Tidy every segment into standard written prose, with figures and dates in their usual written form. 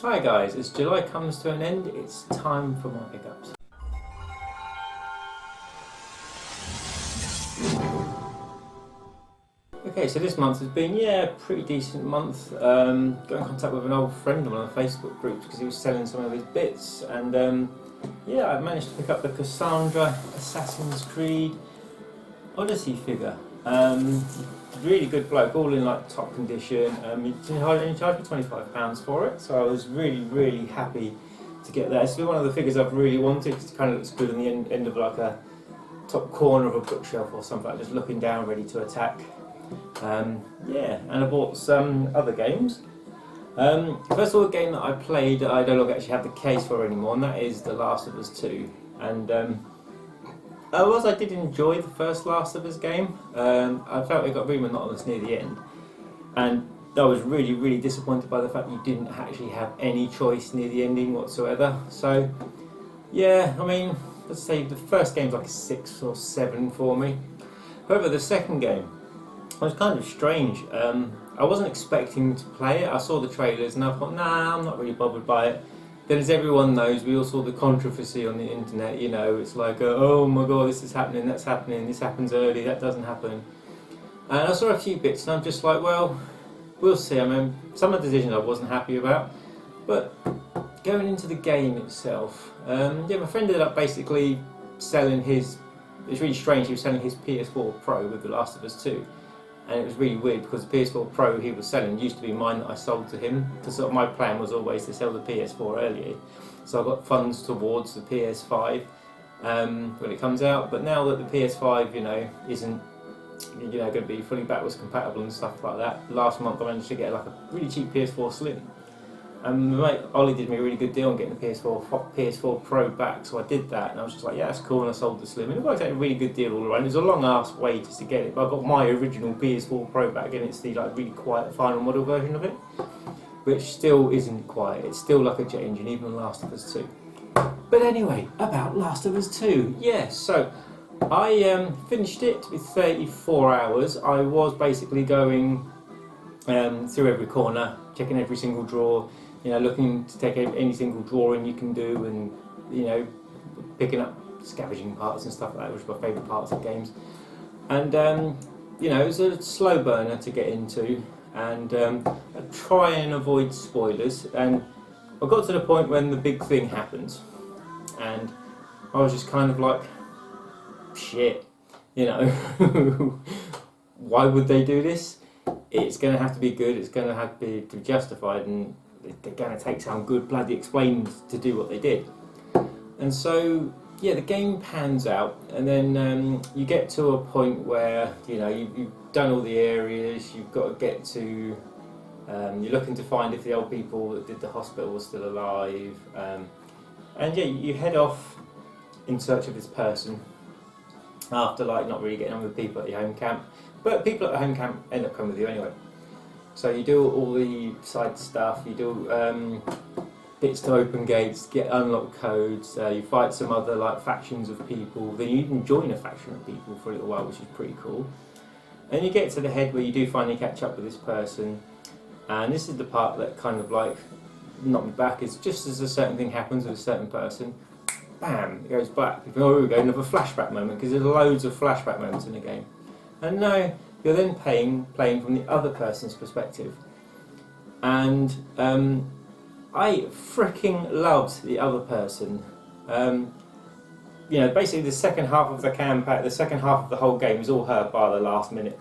Hi guys, as July comes to an end, it's time for my pickups. Okay, so this month has been, a pretty decent month. Got in contact with an old friend on one of the Facebook groups because he was selling some of his bits, and I managed to pick up the Cassandra Assassin's Creed Odyssey figure. Really good bloke, all in like top condition. He only charged me £25 for it, so I was really happy to get that. It's been one of the figures I've really wanted because it kind of looks good on the end of like a top corner of a bookshelf or something, just looking down ready to attack. And I bought some other games. First of all, a game that I played I no longer actually have the case for anymore, and that is The Last of Us 2. And I did enjoy the first Last of Us game. I felt it got really monotonous near the end, and I was really disappointed by the fact that you didn't actually have any choice near the ending whatsoever. So let's say the first game's like a 6 or 7 for me. However, the second game was kind of strange. I wasn't expecting to play it. I saw the trailers and I thought, nah, I'm not really bothered by it. Then, as everyone knows, we all saw the controversy on the internet. You know, it's like, oh my god, this is happening, that's happening, this happens early, that doesn't happen. And I saw a few bits and I'm just like, well, we'll see. I mean, some of the decisions I wasn't happy about, but going into the game itself, my friend ended up basically selling his, it's really strange, he was selling his PS4 Pro with The Last of Us 2. And it was really weird because the PS4 Pro he was selling used to be mine that I sold to him. Because sort of my plan was always to sell the PS4 earlier, so I got funds towards the PS5 when it comes out. But now that the PS5, isn't going to be fully backwards compatible and stuff like that, last month I managed to get like a really cheap PS4 Slim. And my mate Ollie did me a really good deal on getting the PS4 Pro back, so I did that, and I was just like, yeah, that's cool, and I sold the Slim, and it worked out a really good deal all around. It was a long ass way just to get it, but I got my original PS4 Pro back, and it's the like really quiet final model version of it, which still isn't quiet. It's still like a jet engine, even on Last of Us 2. But anyway, about Last of Us 2, so I finished it with 34 hours. I was basically going through every corner, checking every single drawer, looking to take any single drawing you can do, and picking up scavenging parts and stuff like that, which are my favourite parts of games. And it was a slow burner to get into, and I try and avoid spoilers. And I got to the point when the big thing happens, and I was just kind of like, shit, why would they do this? It's going to have to be good, it's going to have to be justified, and they're going to take some good bloody explained to do what they did. And so, the game pans out, and then you get to a point where, you've done all the areas, you've got to get to, you're looking to find if the old people that did the hospital were still alive, you head off in search of this person, after not really getting on with people at the home camp. But people at the home camp end up coming with you anyway. So you do all the side stuff, you do bits to open gates, get unlock codes, you fight some other factions of people, then you even join a faction of people for a little while, which is pretty cool. And you get to the head where you do finally catch up with this person, and this is the part that kind of knocked me back, is just as a certain thing happens with a certain person, bam, it goes back. Oh, here we go, another flashback moment, because there's loads of flashback moments in the game. And now you're then playing from the other person's perspective. And I freaking loved the other person. Basically the second half of the campaign, the second half of the whole game is all her by the last minute.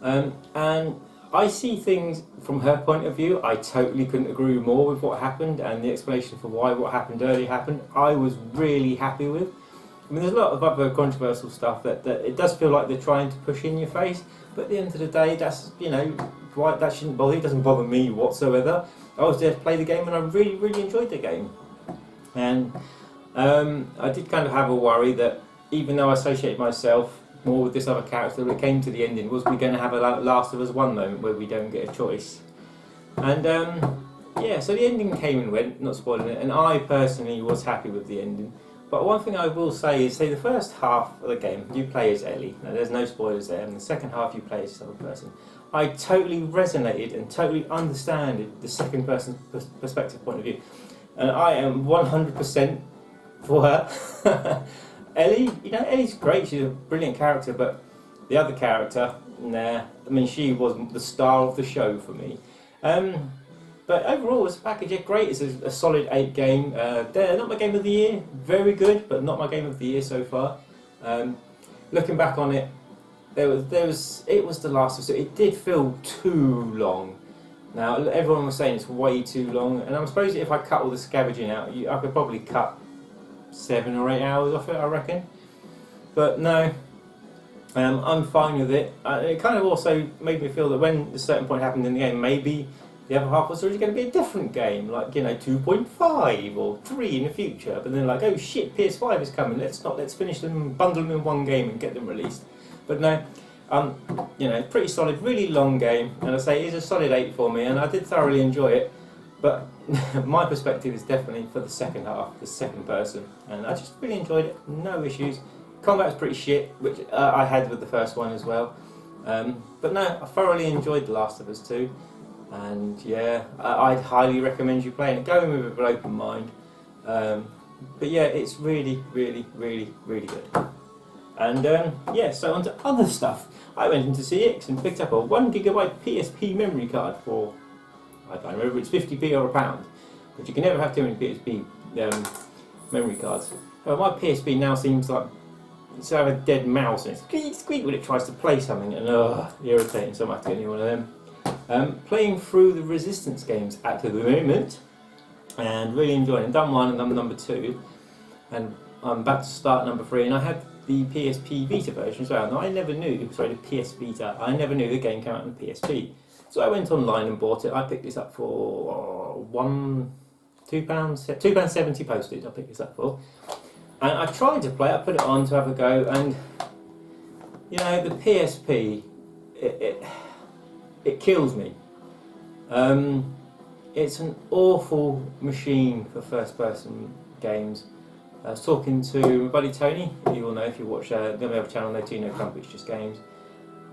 And I see things from her point of view. I totally couldn't agree more with what happened, and the explanation for why what happened earlier happened, I was really happy with. I mean, there's a lot of other controversial stuff that it does feel like they're trying to push in your face, but at the end of the day, that's, why that shouldn't bother you. It doesn't bother me whatsoever. I was there to play the game, and I really enjoyed the game. And I did kind of have a worry that even though I associated myself more with this other character, when it came to the ending, was we going to have a Last of Us 1 moment where we don't get a choice? And so the ending came and went, not spoiling it, and I personally was happy with the ending. But one thing I will say is, the first half of the game, you play as Ellie. Now, there's no spoilers there. And the second half, you play as this other person. I totally resonated and totally understand the second person perspective point of view. And I am 100% for her. Ellie, Ellie's great, she's a brilliant character, but the other character, nah. I mean, she was the star of the show for me. But overall, as a package, yeah, great. It's a solid 8 game. They're not my game of the year. Very good, but not my game of the year so far. Looking back on it, it was The Last of Us. It did feel too long. Now, everyone was saying it's way too long, and I'm supposed if I cut all the scavenging out, I could probably cut 7 or 8 hours off it, I reckon. But no, I'm fine with it. It kind of also made me feel that when a certain point happened in the game, maybe the other half was already going to be a different game, like 2.5 or 3 in the future. But then like, oh shit, PS5 is coming. Let's finish them, bundle them in one game and get them released. But no, pretty solid, really long game, and I say it is a solid 8 for me, and I did thoroughly enjoy it. But my perspective is definitely for the second half, the second person, and I just really enjoyed it. No issues. Combat was pretty shit, which I had with the first one as well. But no, I thoroughly enjoyed The Last of Us 2, and yeah, I'd highly recommend you playing it. Go in with an open mind. But yeah, it's really, really, really, really good. And yeah, so on to other stuff. I went into CX and picked up a 1GB PSP memory card for, I don't remember if it's 50p or £1, but you can never have too many PSP memory cards. My PSP now seems like it's have a dead mouse and it's squeak when it tries to play something, and irritating, so I might have to get a new one of them. Playing through the Resistance games at the moment, and really enjoying it. Done 1 and done number 2, and I'm about to start number 3, and I had the PSP Vita version as well. Now I never knew, the PS Vita, I never knew the game came out on PSP. So I went online and bought it. I picked this up for £2.70 postage. I picked this up for, and I tried to play it. I put it on to have a go, and the PSP, it kills me. It's an awful machine for first-person games. I was talking to my buddy Tony, who you all know if you watch the other channel, No Tea No Crumpets, Just Games.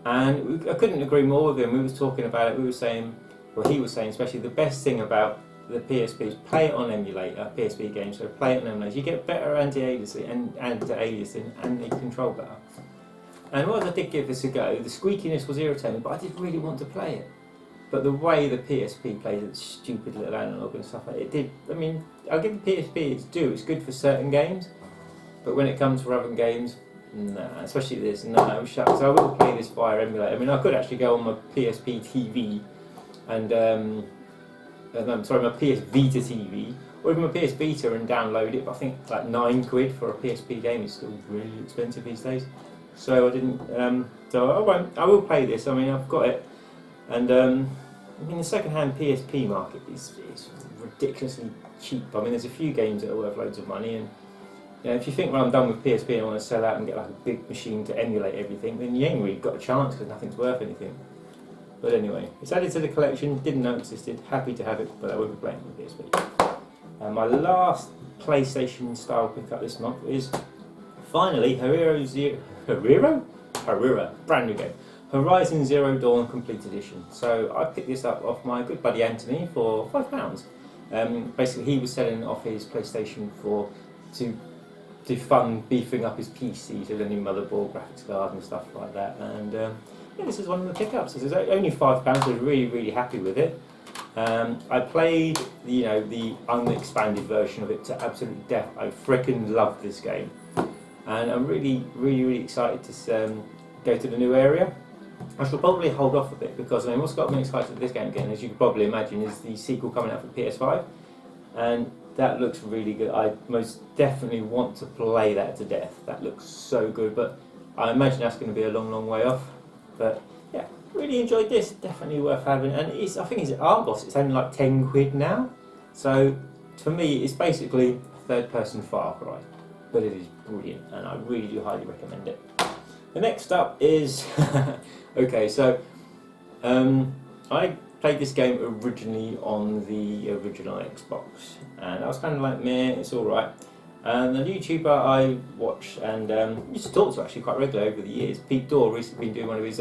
And I couldn't agree more with him. We was talking about it. We were saying, well, he was saying, especially the best thing about the PSP is play it on emulator, PSP games. So play it on emulator. You get better anti-aliasing and you control better. And while I did give this a go, the squeakiness was irritating, but I did really want to play it. But the way the PSP plays its stupid little analog and stuff like it did. I mean, I'll give the PSP its due. It's good for certain games, but when it comes to other games, nah, especially this, no, shucks. I will play this via emulator. I mean, I could actually go on my PSP TV and, my PS Vita TV, or even my PS Vita and download it, but I think like £9 for a PSP game is still really expensive these days. So I didn't, I will play this. I mean, I've got it, and the second-hand PSP market is ridiculously cheap. I mean, there's a few games that are worth loads of money, and if you think when I'm done with PSP and I want to sell out and get like a big machine to emulate everything, then you ain't really got a chance because nothing's worth anything. But anyway, it's added to the collection, didn't know it existed, happy to have it, but I won't be playing with PSP. And my last PlayStation style pickup this month is finally Harira, brand new game. Horizon Zero Dawn Complete Edition. So I picked this up off my good buddy Anthony for £5. Basically, he was selling off his PlayStation 4 to fund beefing up his PC, so the new motherboard, graphics card, and stuff like that. And this is one of the pickups. This is only £5. I was really, really happy with it. I played the unexpanded version of it to absolute death. I freaking loved this game, and I'm really, really, really excited to go to the new area. I shall probably hold off a bit because what's got me excited for this game again, as you can probably imagine, is the sequel coming out for PS5, and that looks really good. I most definitely want to play that to death. That looks so good, but I imagine that's going to be a long, long way off. But yeah, really enjoyed this. Definitely worth having, and I think it's at Argos. It's only like £10 now, so for me, it's basically a third-person Far Cry, but it is brilliant, and I really do highly recommend it. The next up is okay, so I played this game originally on the original Xbox, and I was kind of like, meh, it's alright. And the YouTuber I watch and used to talk to actually quite regularly over the years, Pete Dorr, recently been doing one of his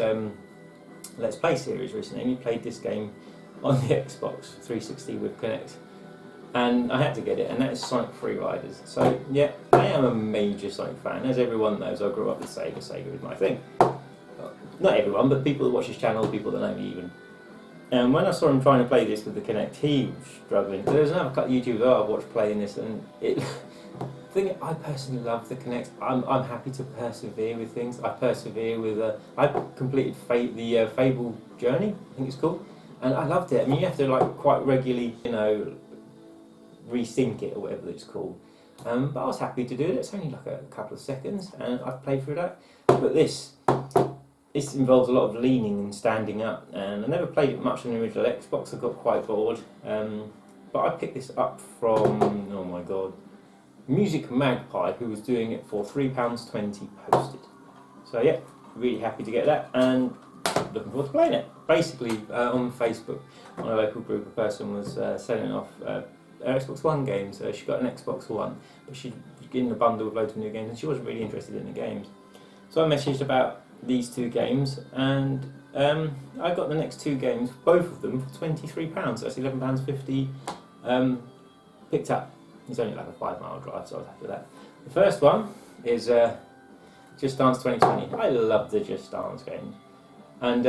Let's Play series recently, and he played this game on the Xbox 360 with Kinect. And I had to get it, and that is Sonic Free Riders. So yeah, I am a major Sonic fan. As everyone knows, I grew up with Sega. Sega is my thing. Well, not everyone, but people that watch this channel, people that know me even. And when I saw him trying to play this with the Kinect, he was struggling. There's another couple of YouTubers that I've watched playing this, and I personally love the Kinect. I'm happy to persevere with things. I persevere with. I completed the Fable Journey, I think it's called, and I loved it. I mean, you have to like quite regularly, resync it or whatever it's called. But I was happy to do it. It's only like a couple of seconds, and I've played through that. But this involves a lot of leaning and standing up, and I never played it much on the original Xbox. I got quite bored. But I picked this up from, oh my god, Music Magpie, who was doing it for £3.20 posted. So yeah, really happy to get that, and looking forward to playing it. Basically, on Facebook, on a local group, a person was selling off Xbox One games. She got an Xbox One, but she was getting a bundle with loads of new games, and she wasn't really interested in the games. So I messaged about these two games, and I got the next two games, both of them, for £23. So that's £11.50 picked up. It's only like a 5-mile drive, so I was happy with that. The first one is Just Dance 2020. I love the Just Dance games. And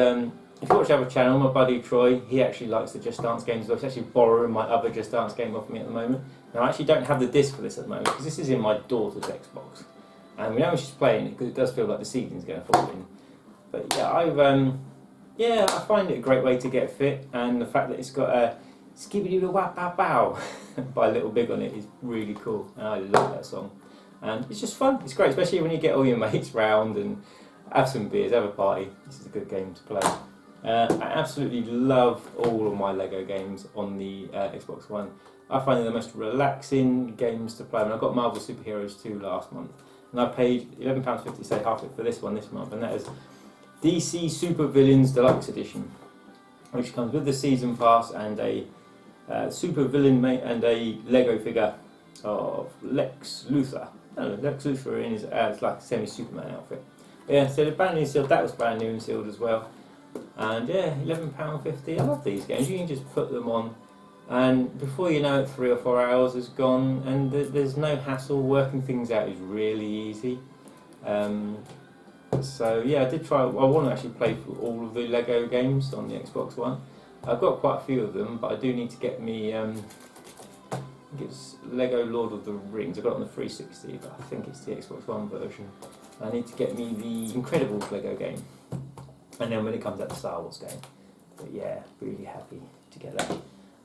if you watch our channel, my buddy Troy, he actually likes the Just Dance games as well. He's actually borrowing my other Just Dance game off me at the moment. Now I actually don't have the disc for this at the moment, because this is in my daughter's Xbox. And we know she's playing it, because it does feel like the ceiling's going to fall in. But yeah, I find it a great way to get fit, and the fact that it's got a Skibbity-Wap-Bow by Little Big on it is really cool, and I love that song. And it's just fun, it's great, especially when you get all your mates round and have some beers, have a party. This is a good game to play. I absolutely love all of my Lego games on the Xbox One. I find them the most relaxing games to play. I mean, I got Marvel Superheroes 2 last month, and I paid £11.50, say half it for this one this month, and that is DC Super Villains Deluxe Edition, which comes with the season pass and a super villain and a Lego figure of Lex Luthor. Lex Luthor in his it's like a semi-Superman outfit. But yeah, so the brand new sealed, that was brand new and sealed as well. And yeah, £11.50. I love these games. You can just put them on, and before you know it, 3 or 4 hours is gone, and there's no hassle. Working things out is really easy. So yeah, I did try. I want to actually play through all of the Lego games on the Xbox One. I've got quite a few of them, but I do need to get me. I think it's Lego Lord of the Rings. I got it on the 360, but I think it's the Xbox One version. I need to get me the Incredibles Lego game, and then when it comes out, the Star Wars game. But yeah, really happy to get that.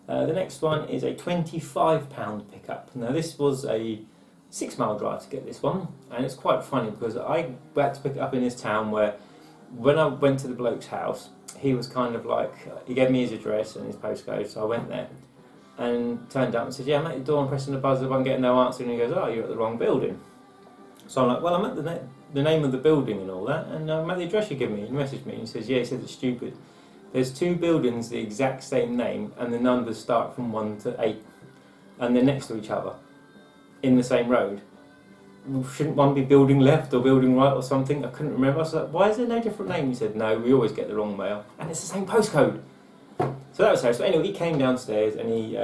The next one is a £25 pickup. Now this was a 6-mile drive to get this one, and it's quite funny because I had to pick it up in this town where, when I went to the bloke's house, he was kind of like, he gave me his address and his postcode, so I went there and turned up and said, yeah, I'm at the door, I'm pressing the buzzer, I'm getting no answer, and he goes, oh, you're at the wrong building. So I'm like, well, I'm at the name of the building and all that, and I'm at the address you give me. He messaged me and he says, yeah, he says it's stupid. There's 2 buildings the exact same name, and the numbers start from 1 to 8, and they're next to each other in the same road. Shouldn't one be building left or building right or something? I couldn't remember. I was like, why is there no different name? He said, no, we always get the wrong mail, and it's the same postcode. So that was how. So anyway, he came downstairs and he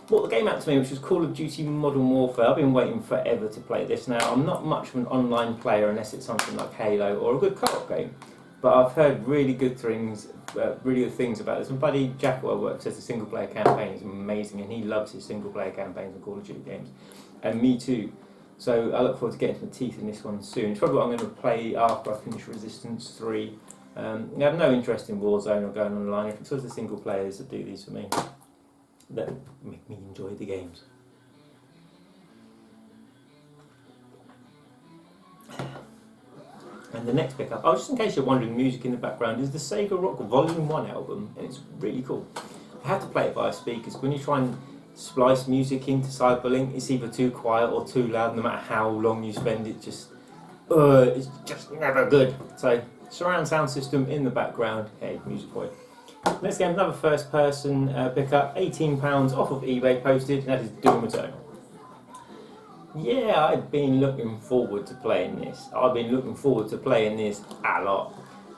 brought the game out to me, which was Call of Duty Modern Warfare. I've been waiting forever to play this now. I'm not much of an online player unless it's something like Halo or a good co-op game, but I've heard really good things about this. My buddy Jack, who I work, says the single player campaign is amazing, and he loves his single player campaigns and Call of Duty games, and me too. So I look forward to getting my teeth in this one soon. It's probably what I'm going to play after I finish Resistance 3. I have no interest in Warzone or going online. It's sort of the single players that do these for me, that make me enjoy the games. And the next pickup, just in case you're wondering, music in the background is the Sega Rock Volume 1 album, and it's really cool. I have to play it via speakers. When you try and splice music into Cyberlink, it's either too quiet or too loud. No matter how long you spend, it's just never good. So surround sound system in the background. Hey, music for you. Next game, another first person pickup, £18 off of eBay posted, and that is Doom Eternal. Yeah, I've been looking forward to playing this. I've been looking forward to playing this a lot.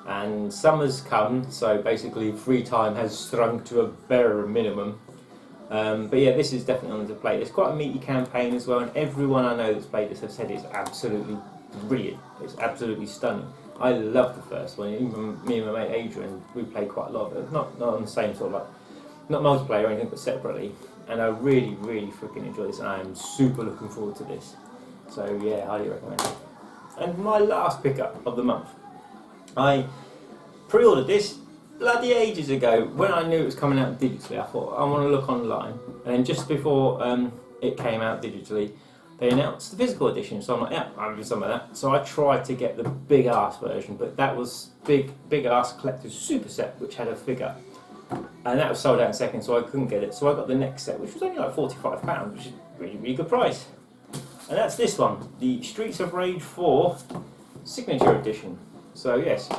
and summer's come, so basically free time has shrunk to a bare minimum. But yeah, this is definitely on to play. It's quite a meaty campaign as well, and everyone I know that's played this have said it's absolutely brilliant. It's absolutely stunning. I love the first one. Even me and my mate Adrian, we played quite a lot of it. Not on the same sort of like, not multiplayer or anything, but separately. And I really, really freaking enjoy this, and I am super looking forward to this. So yeah, highly recommend it. And my last pickup of the month, I pre-ordered this bloody ages ago when I knew it was coming out digitally. I thought I want to look online, and then just before it came out digitally, they announced the physical edition. So I'm like, yeah, I'm doing some of that. So I tried to get the big ass version, but that was big ass collector's super set, which had a figure, and that was sold out in seconds, so I couldn't get it. So I got the next set, which was only like £45, which is a really, really good price. And that's this one, the Streets of Rage 4 Signature Edition. So yes,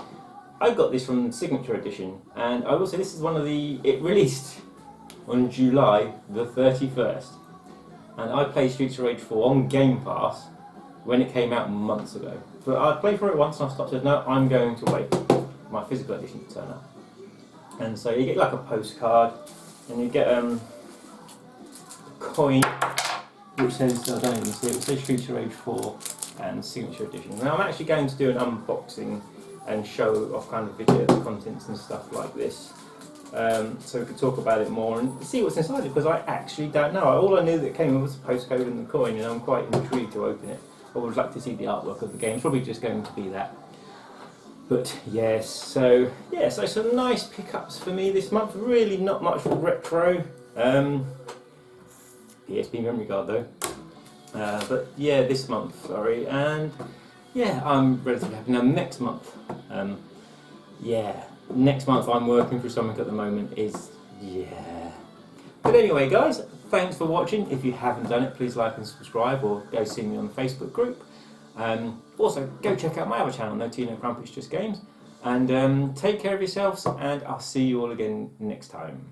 I got this from Signature Edition, and I will say this is one of the, it released on July the 31st, and I played Streets of Rage 4 on Game Pass when it came out months ago. But I played for it once and I stopped and said, no, I'm going to wait for my physical edition to turn up. And so you get like a postcard, and you get a coin which says, I don't even see it, says Streets of Rage 4 and Signature Edition. Now I'm actually going to do an unboxing and show off kind of video of the contents and stuff like this. So we could talk about it more and see what's inside it, because I actually don't know. All I knew that came with was the postcode and the coin, and I'm quite intrigued to open it. I would like to see the artwork of the game. It's probably just going to be that. But yes, so yeah, so some nice pickups for me this month. Really not much retro. PSP memory card though. But yeah, this month, sorry, and yeah, I'm relatively happy. Now next month, next month I'm working through something at the moment is, yeah. But anyway guys, thanks for watching. If you haven't done it, please like and subscribe, or go see me on the Facebook group. Also, go check out my other channel, No Tea No Crumpets Just Games. And take care of yourselves, and I'll see you all again next time.